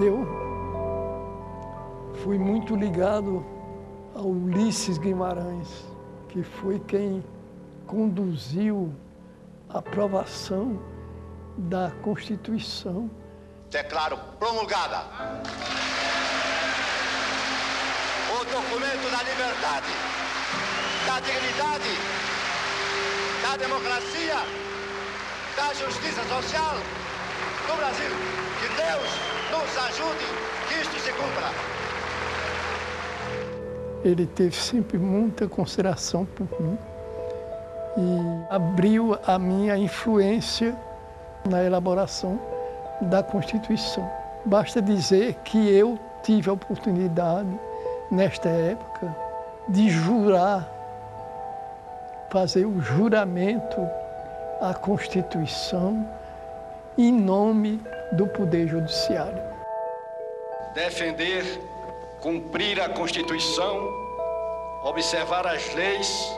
Eu fui muito ligado a Ulisses Guimarães, que foi quem conduziu a aprovação da Constituição. Declaro promulgada o documento da liberdade, da dignidade, da democracia, da justiça social no Brasil. Que Deus nos ajude que isto se cumpra. Ele teve sempre muita consideração por mim e abriu a minha influência na elaboração da Constituição. Basta dizer que eu tive a oportunidade, nesta época, de jurar, fazer o juramento à Constituição em nome do Poder Judiciário. Defender, cumprir a Constituição, observar as leis,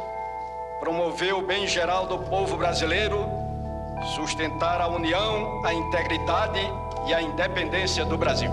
promover o bem geral do povo brasileiro, sustentar a união, a integridade e a independência do Brasil.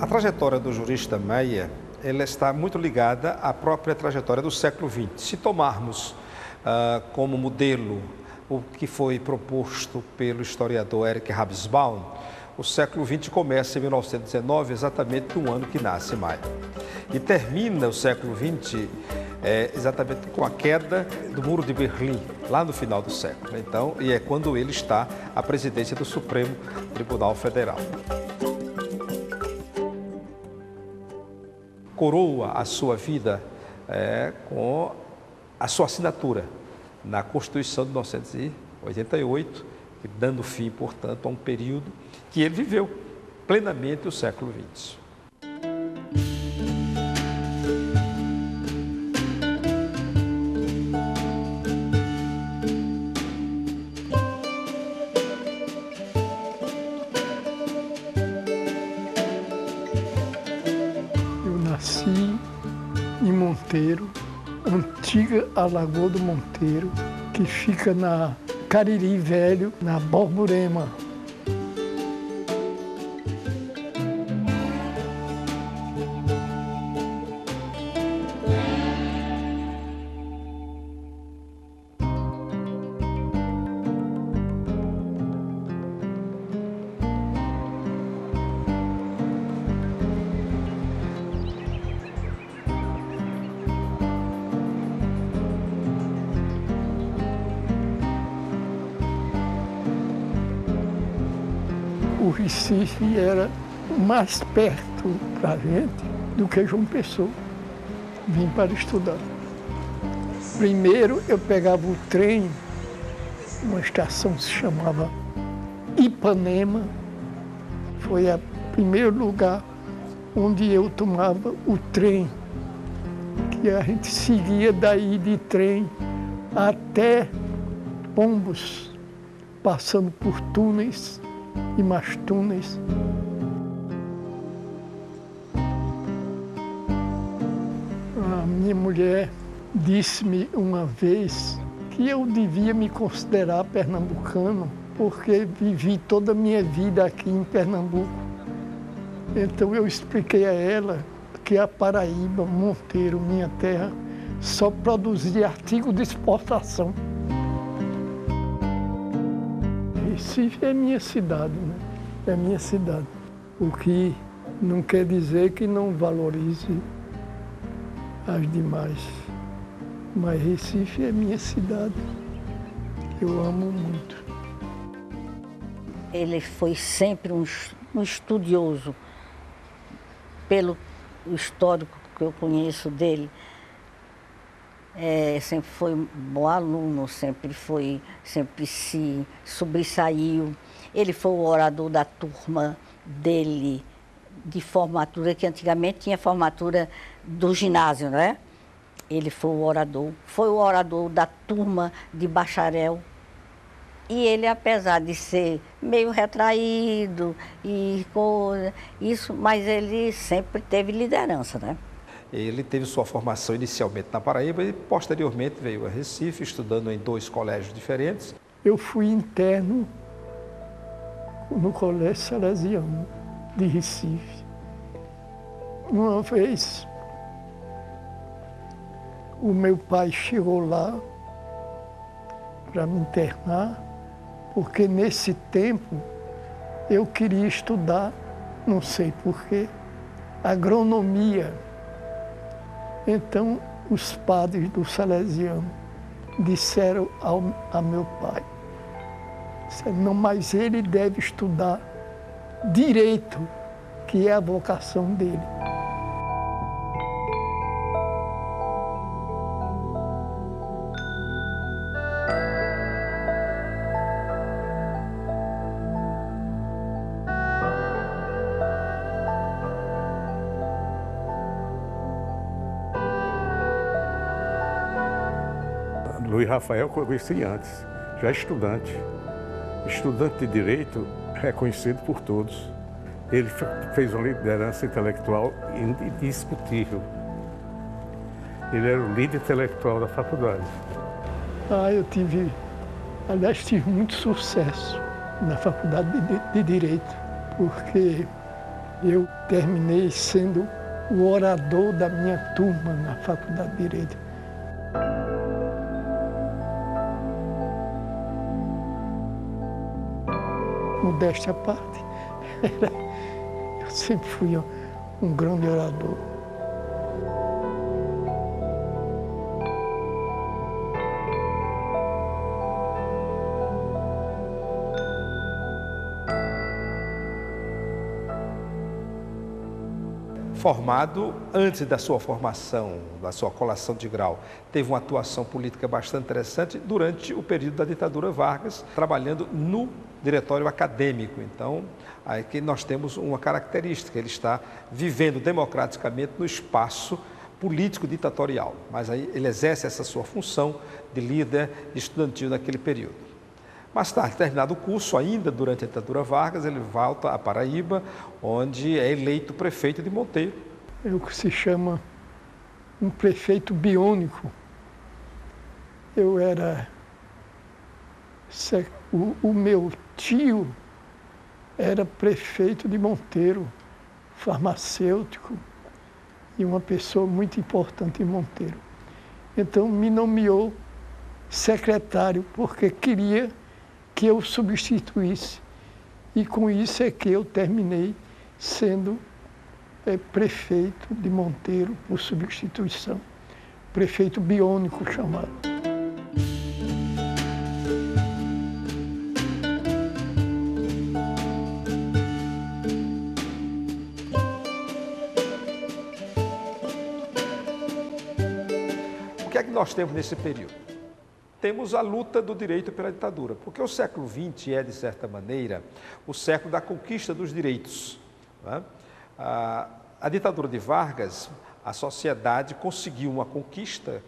A trajetória do jurista Meyer, ela está muito ligada à própria trajetória do século XX. Se tomarmos como modelo o que foi proposto pelo historiador Eric Hobsbawm, o século XX começa em 1919, exatamente no ano que nasce Meyer. E termina o século XX exatamente com a queda do Muro de Berlim, lá no final do século. Então, e é quando ele está à presidência do Supremo Tribunal Federal. Coroa a sua vida com a sua assinatura na Constituição de 1988, dando fim, portanto, a um período que ele viveu plenamente o século XX. Nasci em Monteiro, antiga Alagoa do Monteiro, que fica na Cariri Velho, na Borborema. O Recife era mais perto para a gente do que João Pessoa. Vim para estudar. Primeiro eu pegava o trem, uma estação que se chamava Ipanema. Foi o primeiro lugar onde eu tomava o trem, que a gente seguia daí de trem até Pombos, passando por túneis e mais túneis. A minha mulher disse-me uma vez que eu devia me considerar pernambucano, porque vivi toda a minha vida aqui em Pernambuco. Então eu expliquei a ela que a Paraíba, Monteiro, minha terra, só produzia artigo de exportação. Recife é minha cidade, né? É minha cidade. O que não quer dizer que não valorize as demais. Mas Recife é minha cidade. Eu amo muito. Ele foi sempre um estudioso, pelo histórico que eu conheço dele. Sempre foi um bom aluno, sempre se sobressaiu. Ele foi o orador da turma dele de formatura, que antigamente tinha formatura do ginásio, né? Ele foi o orador da turma de bacharel. E ele, apesar de ser meio retraído e isso, mas ele sempre teve liderança, né? Ele teve sua formação inicialmente na Paraíba e posteriormente veio a Recife, estudando em 2 colégios diferentes. Eu fui interno no Colégio Salesiano de Recife. Uma vez, o meu pai chegou lá para me internar, porque nesse tempo eu queria estudar, não sei porquê, agronomia. Então, os padres do Salesiano disseram a meu pai, não, mas ele deve estudar direito, que é a vocação dele. Luiz Rafael eu conheci antes, já estudante de Direito reconhecido por todos. Ele fez uma liderança intelectual indiscutível. Ele era o líder intelectual da faculdade. Aliás, tive muito sucesso na faculdade de Direito, porque eu terminei sendo o orador da minha turma na faculdade de Direito. Modéstia à parte, eu sempre fui um grande orador. Formado, antes da sua formação, da sua colação de grau, teve uma atuação política bastante interessante durante o período da ditadura Vargas, trabalhando no diretório acadêmico. Então, aqui nós temos uma característica, ele está vivendo democraticamente no espaço político ditatorial, mas aí ele exerce essa sua função de líder estudantil naquele período. Mais tarde, terminado o curso, ainda durante a ditadura Vargas, ele volta à Paraíba, onde é eleito prefeito de Monteiro. É o que se chama um prefeito biônico. O meu tio era prefeito de Monteiro, farmacêutico, e uma pessoa muito importante em Monteiro. Então, me nomeou secretário, porque queria que eu substituísse. E com isso é que eu terminei sendo prefeito de Monteiro por substituição. Prefeito biônico chamado. O que é que nós temos nesse período? Temos a luta do direito pela ditadura, porque o século XX é, de certa maneira, o século da conquista dos direitos. Né? A ditadura de Vargas, a sociedade conseguiu uma conquista,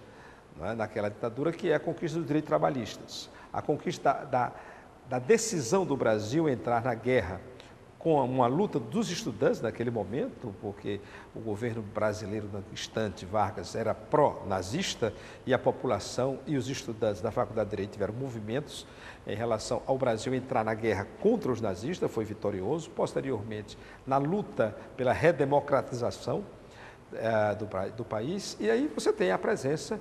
né, naquela ditadura, que é a conquista dos direitos trabalhistas. A conquista da decisão do Brasil entrar na guerra, com uma luta dos estudantes naquele momento, porque o governo brasileiro, no instante, Vargas, era pró-nazista, e a população e os estudantes da Faculdade de Direito tiveram movimentos em relação ao Brasil entrar na guerra contra os nazistas, foi vitorioso. Posteriormente, na luta pela redemocratização, do país, e aí você tem a presença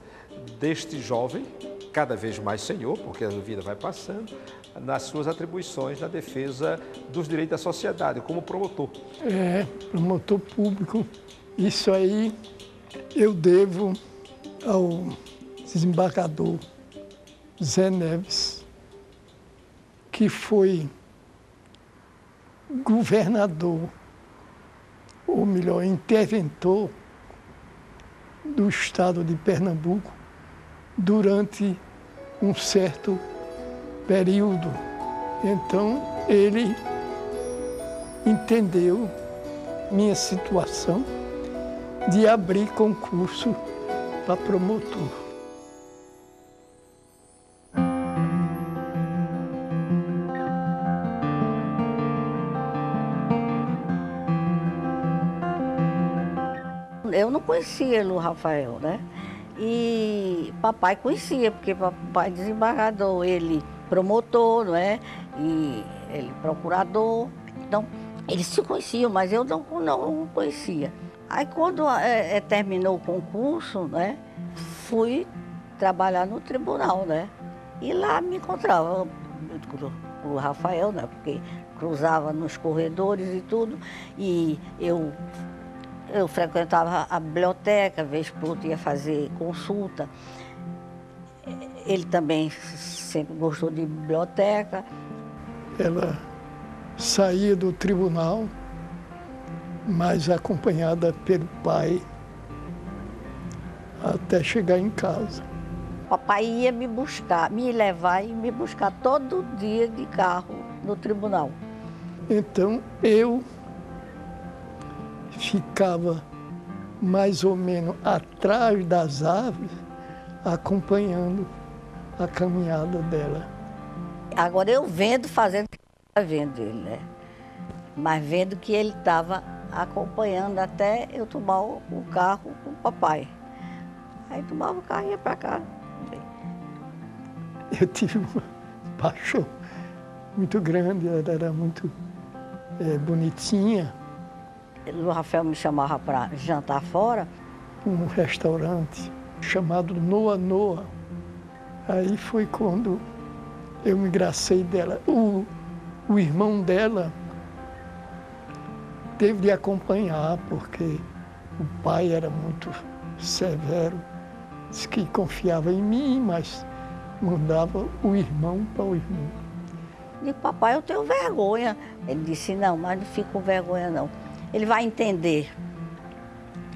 deste jovem, cada vez mais senhor, porque a vida vai passando, nas suas atribuições na defesa dos direitos da sociedade, como promotor. Promotor público. Isso aí eu devo ao desembargador Zé Neves, que foi governador, ou melhor, interventor do estado de Pernambuco durante um certo período. Então, ele entendeu minha situação de abrir concurso para promotor. Eu não conhecia o Rafael, né? E papai conhecia, porque papai é desembargador, ele promotor, não é? E ele procurador. Então, eles se conheciam, mas eu não conhecia. Aí, quando terminou o concurso, né? Fui trabalhar no tribunal, né? E lá me encontrava o Rafael, né? Porque cruzava nos corredores e tudo. E eu frequentava a biblioteca, vez por outra ia fazer consulta. Ele também sempre gostou de biblioteca. Ela saía do tribunal, mas acompanhada pelo pai, até chegar em casa. Papai ia me buscar, me levar e me buscar todo dia de carro no tribunal. Então eu ficava mais ou menos atrás das árvores, acompanhando a caminhada dela. Agora eu vendo, fazendo o que estava vendo ele, né? Mas vendo que ele estava acompanhando até eu tomar o carro com o papai. Aí tomava o carro e ia para casa. Eu tive uma paixão muito grande, ela era muito bonitinha. O Rafael me chamava para jantar fora. Um restaurante chamado Noa Noa. Aí foi quando eu me engracei dela. O irmão dela teve de acompanhar, porque o pai era muito severo. Disse que confiava em mim, mas mandava o irmão para o irmão. Eu disse, papai, eu tenho vergonha. Ele disse, não, mas não fico com vergonha, não. Ele vai entender.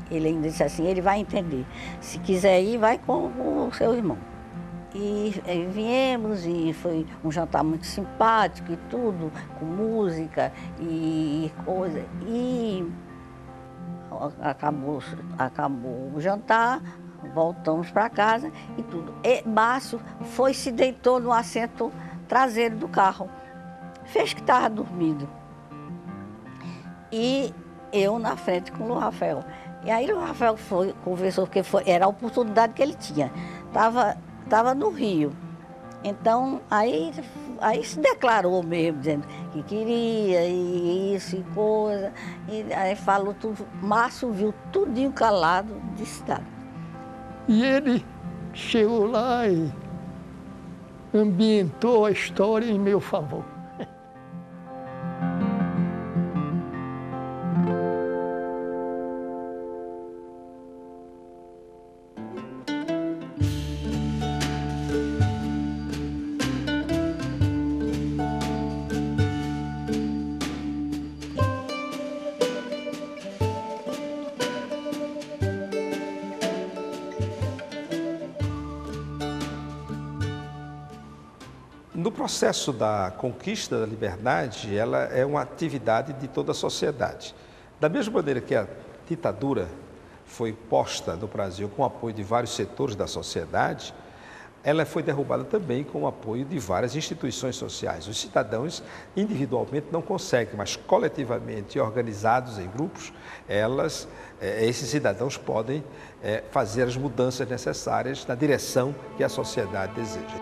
Ele ainda disse assim, ele vai entender. Se quiser ir, vai com o seu irmão. E viemos e foi um jantar muito simpático e tudo, com música e coisa. E acabou o jantar, voltamos para casa e tudo. E Márcio se deitou no assento traseiro do carro. Fez que estava dormindo. E eu na frente com o Rafael. E aí o Rafael conversou, porque era a oportunidade que ele tinha. Estava no Rio. Então, aí se declarou mesmo, dizendo que queria, e isso, e coisa. E aí falou tudo. Márcio viu tudinho calado, disse nada. E ele chegou lá e ambientou a história em meu favor. No processo da conquista da liberdade, ela é uma atividade de toda a sociedade. Da mesma maneira que a ditadura foi posta no Brasil com o apoio de vários setores da sociedade, ela foi derrubada também com o apoio de várias instituições sociais. Os cidadãos individualmente não conseguem, mas coletivamente, organizados em grupos, esses cidadãos podem fazer as mudanças necessárias na direção que a sociedade deseja.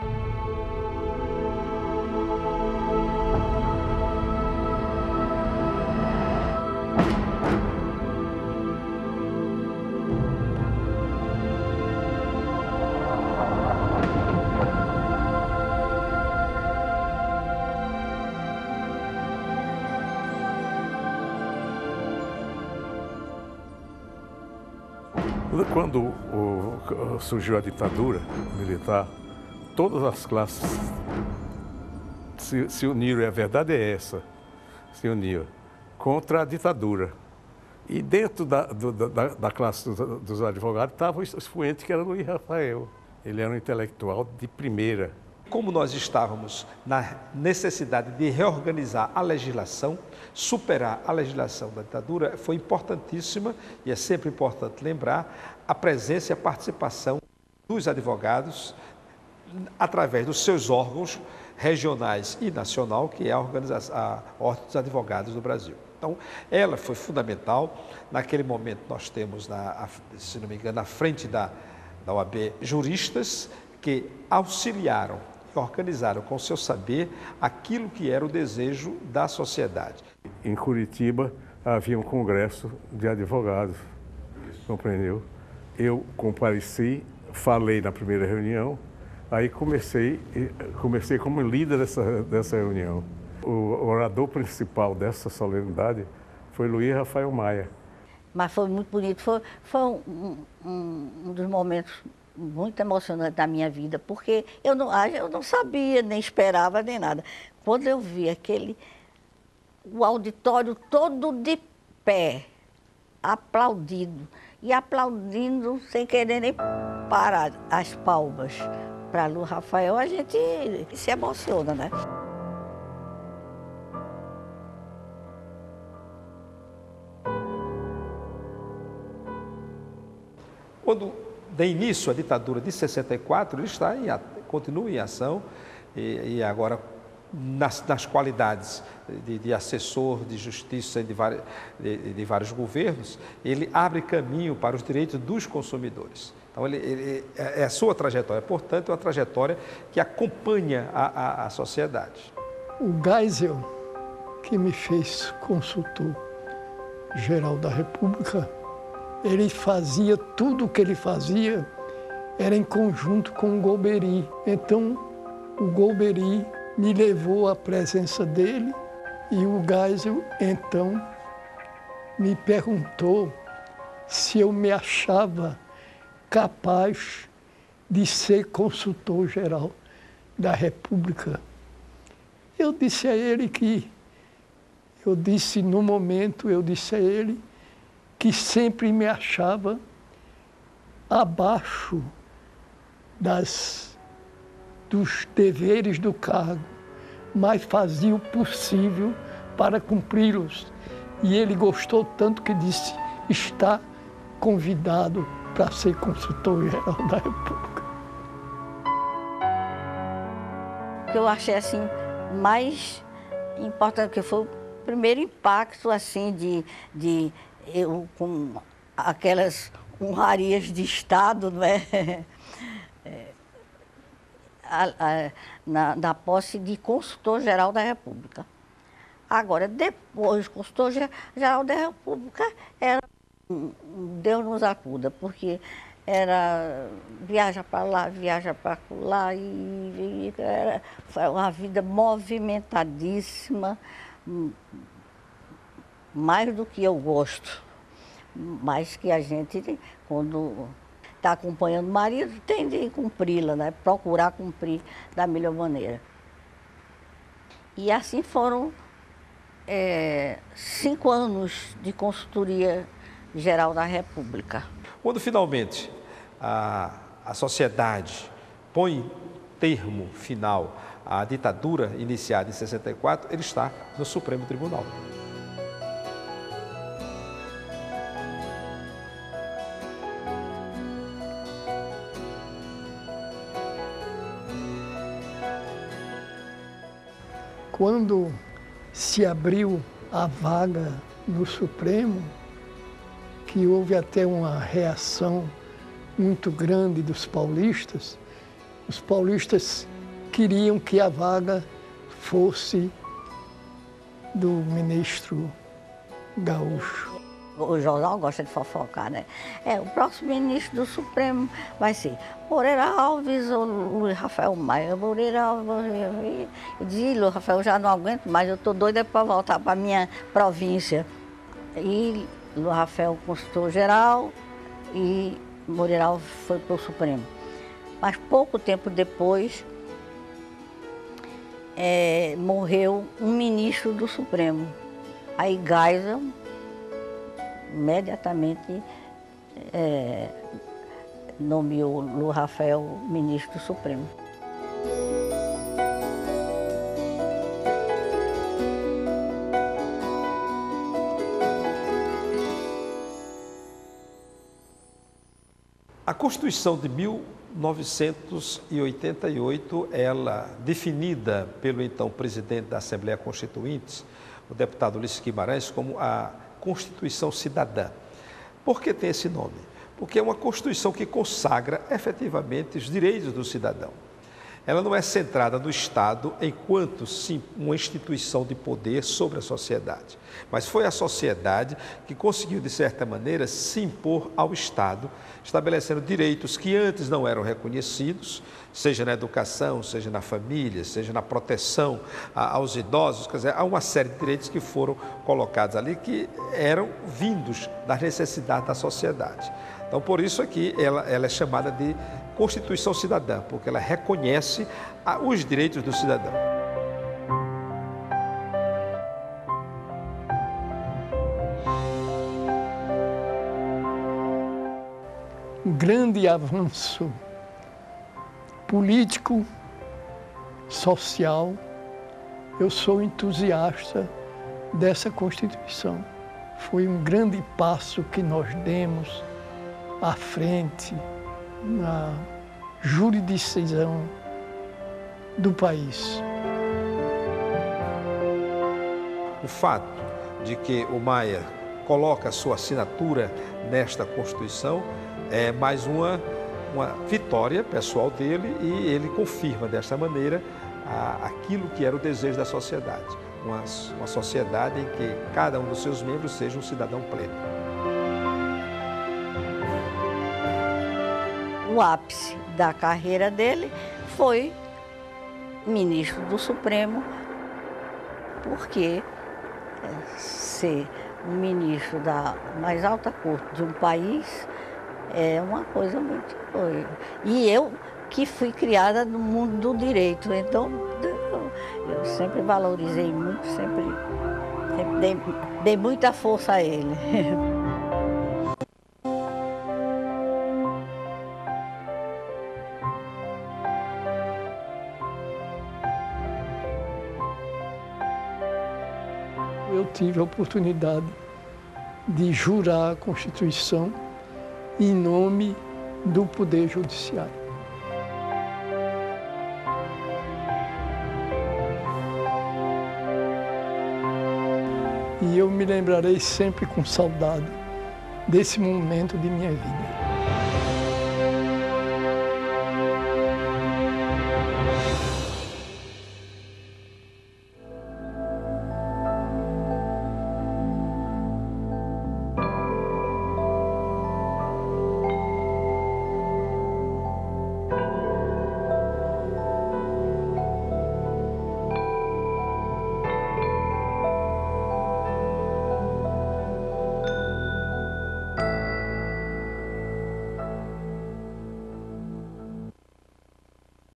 Quando surgiu a ditadura militar, todas as classes se uniram, e a verdade é essa, se uniram contra a ditadura. E dentro da classe dos advogados estava o expoente que era Luiz Rafael. Ele era um intelectual de primeira. Como nós estávamos na necessidade de reorganizar a legislação, superar a legislação da ditadura, foi importantíssima, e é sempre importante lembrar, a presença e a participação dos advogados através dos seus órgãos regionais e nacional, que é a Ordem dos Advogados do Brasil. Então, ela foi fundamental. Naquele momento, nós temos, se não me engano, na frente da OAB, juristas que auxiliaram e organizaram com o seu saber aquilo que era o desejo da sociedade. Em Curitiba, havia um congresso de advogados, compreendeu? Eu compareci, falei na primeira reunião, aí comecei como líder dessa reunião. O orador principal dessa solenidade foi Luiz Rafael Maia. Mas foi muito bonito, foi um dos momentos muito emocionantes da minha vida, porque eu não sabia, nem esperava, nem nada. Quando eu vi o auditório todo de pé, aplaudindo, e aplaudindo sem querer nem parar as palmas para Luiz Rafael, a gente se emociona, né? Quando deu início à ditadura de 64, ele continua em ação e agora nas qualidades de assessor de justiça de vários governos, ele abre caminho para os direitos dos consumidores. Então, é a sua trajetória, portanto, é uma trajetória que acompanha a sociedade. O Geisel, que me fez consultor geral da República, ele fazia tudo o que ele fazia, era em conjunto com o Golbery. Então, o Golbery me levou à presença dele e o Geisel, então, me perguntou se eu me achava capaz de ser consultor geral da República. Eu disse a ele que sempre me achava abaixo dos deveres do cargo, mas fazia o possível para cumpri-los. E ele gostou tanto que disse, está convidado para ser consultor-geral da República. O que eu achei assim mais importante, que foi o primeiro impacto assim de eu com aquelas honrarias de Estado, né? Na posse de consultor-geral da República. Agora, depois, consultor-geral da República era Deus nos acuda, porque era viaja para lá, viaja para lá, e foi uma vida movimentadíssima, mais do que eu gosto, mas que a gente, quando está acompanhando o marido, tem de cumpri-la, né? Procurar cumprir da melhor maneira. E assim foram 5 anos de consultoria geral da República. Quando finalmente a sociedade põe termo final à ditadura iniciada em 64, ele está no Supremo Tribunal. Quando se abriu a vaga no Supremo, que houve até uma reação muito grande dos paulistas, os paulistas queriam que a vaga fosse do ministro Gaúcho. O jornal gosta de fofocar, né? O próximo ministro do Supremo vai ser Moreira Alves ou Luiz Rafael Maia. Moreira Alves. Eu dizia, Luiz Rafael, eu já não aguento mais, eu estou doida para voltar para a minha província. E Luiz Rafael, consultor geral, e Moreiral foi para o Supremo. Mas pouco tempo depois, morreu um ministro do Supremo. Aí Geisel imediatamente nomeou Luiz Rafael ministro do Supremo. A Constituição de 1988, ela definida pelo então presidente da Assembleia Constituinte, o deputado Ulisses Guimarães, como a Constituição Cidadã. Por que tem esse nome? Porque é uma Constituição que consagra efetivamente os direitos do cidadão. Ela não é centrada no Estado enquanto sim uma instituição de poder sobre a sociedade, mas foi a sociedade que conseguiu, de certa maneira, se impor ao Estado, estabelecendo direitos que antes não eram reconhecidos, seja na educação, seja na família, seja na proteção aos idosos. Quer dizer, há uma série de direitos que foram colocados ali que eram vindos das necessidades da sociedade. Então, por isso aqui ela é chamada de Constituição Cidadã, porque ela reconhece os direitos do cidadão. Um grande avanço político, social. Eu sou entusiasta dessa Constituição. Foi um grande passo que nós demos à frente na jurisdição do país. O fato de que o Maia coloca a sua assinatura nesta Constituição é mais uma vitória pessoal dele, e ele confirma desta maneira aquilo que era o desejo da sociedade, uma sociedade em que cada um dos seus membros seja um cidadão pleno. O ápice da carreira dele foi ministro do Supremo, porque ser um ministro da mais alta corte de um país é uma coisa muito boa. E eu que fui criada no mundo do direito, então eu sempre valorizei muito, sempre dei muita força a ele. Eu tive a oportunidade de jurar a Constituição em nome do Poder Judiciário. E eu me lembrarei sempre com saudade desse momento de minha vida.